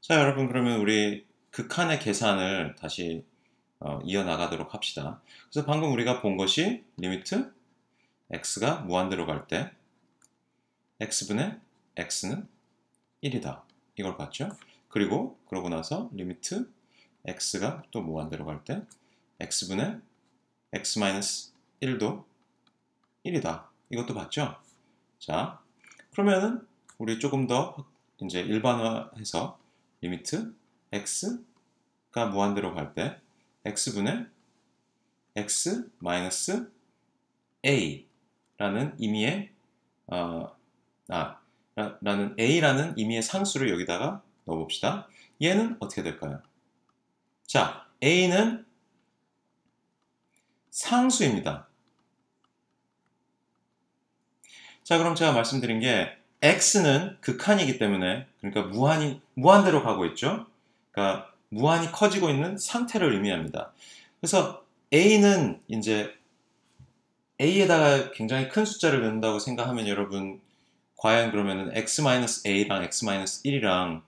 자, 여러분, 그러면 우리 극한의 계산을 다시 이어나가도록 합시다. 그래서 방금 우리가 본 것이 리미트 x가 무한대로 갈 때 x분의 x는 1이다. 이걸 봤죠? 그리고 그러고 나서 리미트 x가 또 무한대로 갈 때 x분의 x-1도 1이다. 이것도 봤죠? 자, 그러면은 우리 조금 더 이제 일반화해서 리미트 x가 무한대로 갈 때 x분의 x-a라는 의미의 라는 a라는 의미의 상수를 여기다가 넣어봅시다. 얘는 어떻게 될까요? 자, a는 상수입니다. 자, 그럼 제가 말씀드린 게 x는 극한이기 때문에, 그러니까 무한대로 가고 있죠. 그러니까 무한히 커지고 있는 상태를 의미합니다. 그래서 a는 이제 a에다가 굉장히 큰 숫자를 넣는다고 생각하면 여러분 과연 그러면은 x-a랑 x-1이랑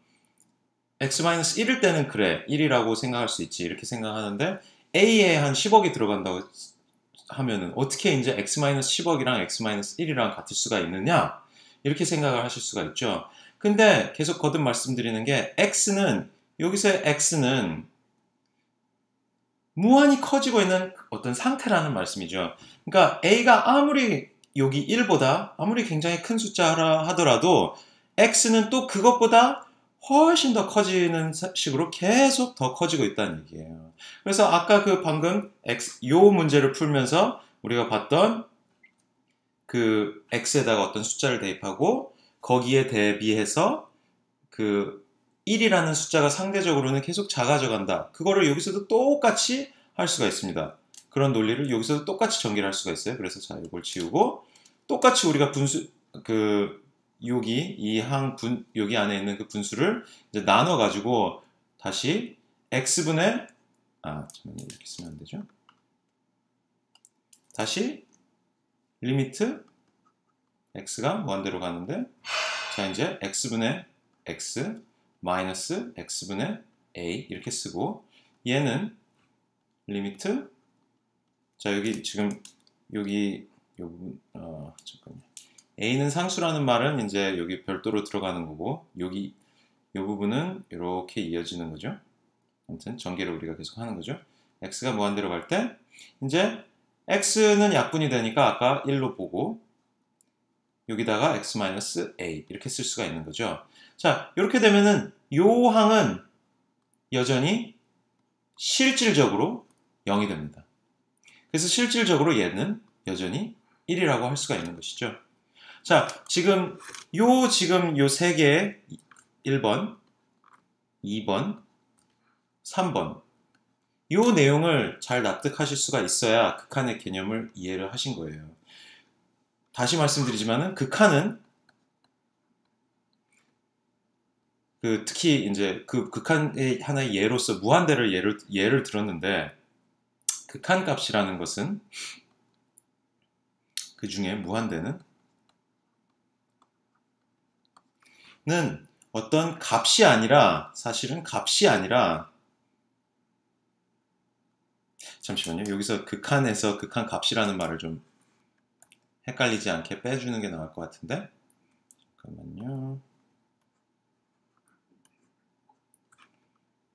x-1일 때는 그래 1이라고 생각할 수 있지 이렇게 생각하는데 a에 한 10억이 들어간다고 하면은 어떻게 이제 x-10억이랑 x-1이랑 같을 수가 있느냐 이렇게 생각을 하실 수가 있죠. 근데 계속 거듭 말씀드리는 게 x는 여기서의 x는 무한히 커지고 있는 어떤 상태라는 말씀이죠. 그러니까 a가 아무리 여기 1보다 아무리 굉장히 큰 숫자라 하더라도 x는 또 그것보다 훨씬 더 커지는 식으로 계속 더 커지고 있다는 얘기예요. 그래서 아까 그 방금 요 문제를 풀면서 우리가 봤던 그 x에다가 어떤 숫자를 대입하고 거기에 대비해서 그 1이라는 숫자가 상대적으로는 계속 작아져 간다. 그거를 여기서도 똑같이 할 수가 있습니다. 그런 논리를 여기서도 똑같이 전개를 할 수가 있어요. 그래서 자, 이걸 지우고 똑같이 우리가 분수 여기 여기 안에 있는 그 분수를 이제 나눠 가지고 다시 x분의 잠깐만요. 이렇게 쓰면 안 되죠. 다시 리미트 x가 무한대로 가는데 자, 이제 x분의 x 마이너스 x분의 a 이렇게 쓰고 얘는 리미트 자 여기 지금 여기 요 부분 잠깐만요. a는 상수라는 말은 이제 여기 별도로 들어가는 거고 여기 요 부분은 이렇게 이어지는 거죠. 아무튼 전개를 우리가 계속 하는 거죠. x가 무한대로 갈 때 이제 x는 약분이 되니까 아까 1로 보고 여기다가 x-a 이렇게 쓸 수가 있는 거죠. 자, 이렇게 되면은 요 항은 여전히 실질적으로 0이 됩니다. 그래서 실질적으로 얘는 여전히 1이라고 할 수가 있는 것이죠. 자, 지금 요 세 개의 1번, 2번, 3번 요 내용을 잘 납득하실 수가 있어야 극한의 개념을 이해를 하신 거예요. 다시 말씀드리지만은 극한은 특히 이제 그 극한의 하나의 예로서 무한대를 예를 들었는데 극한 값이라는 것은 그 중에 무한대는 어떤 값이 아니라 사실은 값이 아니라 잠시만요. 여기서 극한에서 극한 값이라는 말을 좀 헷갈리지 않게 빼주는 게 나을 것 같은데 잠깐만요.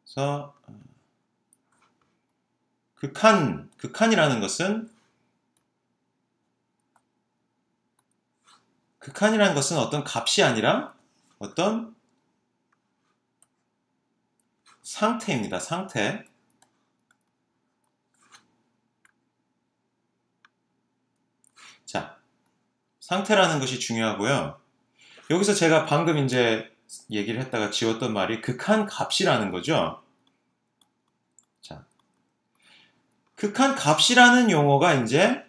그래서 극한이라는 것은 어떤 값이 아니라 어떤 상태입니다. 상태. 자, 상태라는 것이 중요하고요. 여기서 제가 방금 이제 얘기를 했다가 지웠던 말이 극한 값이라는 거죠. 자, 극한 값이라는 용어가 이제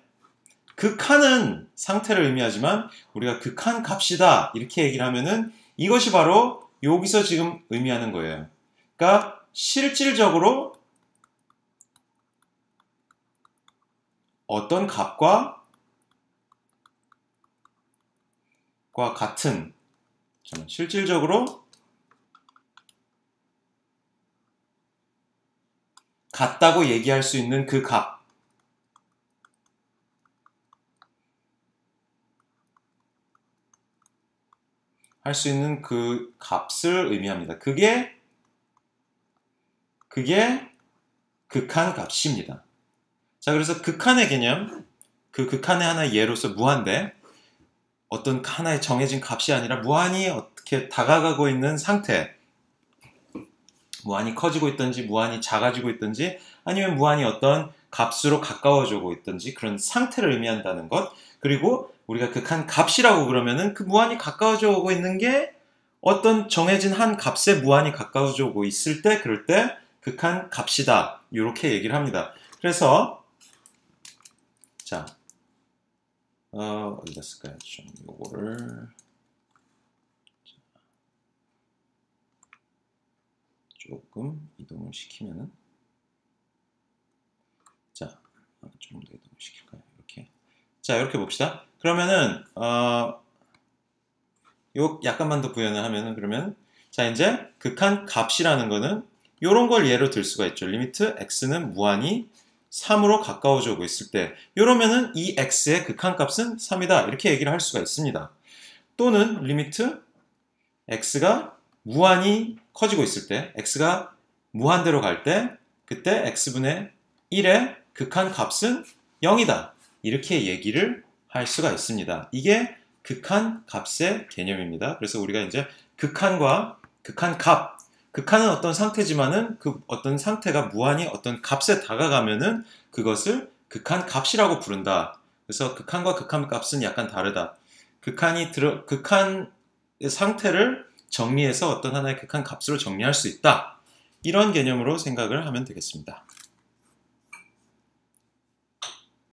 극한은 상태를 의미하지만 우리가 극한 값이다 이렇게 얘기를 하면은 이것이 바로 여기서 지금 의미하는 거예요. 그러니까 실질적으로 어떤 값과 같은 실질적으로 같다고 얘기할 수 있는 그 값. 할 수 있는 그 값을 의미합니다. 그게 극한 값입니다. 자, 그래서 극한의 개념, 그 극한의 하나의 예로서 무한대, 어떤 하나의 정해진 값이 아니라 무한히 어떻게 다가가고 있는 상태, 무한히 커지고 있든지 무한히 작아지고 있든지 아니면 무한히 어떤 값으로 가까워지고 있든지 그런 상태를 의미한다는 것. 그리고 우리가 극한 값이라고 그러면은 그 무한히 가까워져 오고 있는 게 어떤 정해진 한 값에 무한히 가까워져 오고 있을 때 그럴 때 극한 값이다. 이렇게 얘기를 합니다. 그래서 자 어디다 쓸까요? 좀 요거를 조금 이동을 시키면은 자, 좀 더 이동을 시킬까요? 이렇게. 자, 이렇게 봅시다. 그러면은 요 약간만 더 구현을 하면은 그러면 자, 이제 극한 값이라는 거는 요런 걸 예로 들 수가 있죠. 리미트 x는 무한히 3으로 가까워져 오고 있을 때 이러면은 이 x의 극한 값은 3이다. 이렇게 얘기를 할 수가 있습니다. 또는 리미트 x가 무한히 커지고 있을 때 x가 무한대로 갈 때 그때 x분의 1의 극한 값은 0이다. 이렇게 얘기를 할 수가 있습니다. 이게 극한 값의 개념입니다. 그래서 우리가 이제 극한과 극한 값, 극한은 어떤 상태지만은 그 어떤 상태가 무한히 어떤 값에 다가가면은 그것을 극한 값이라고 부른다. 그래서 극한과 극한 값은 약간 다르다. 극한 상태를 정리해서 어떤 하나의 극한 값으로 정리할 수 있다. 이런 개념으로 생각을 하면 되겠습니다.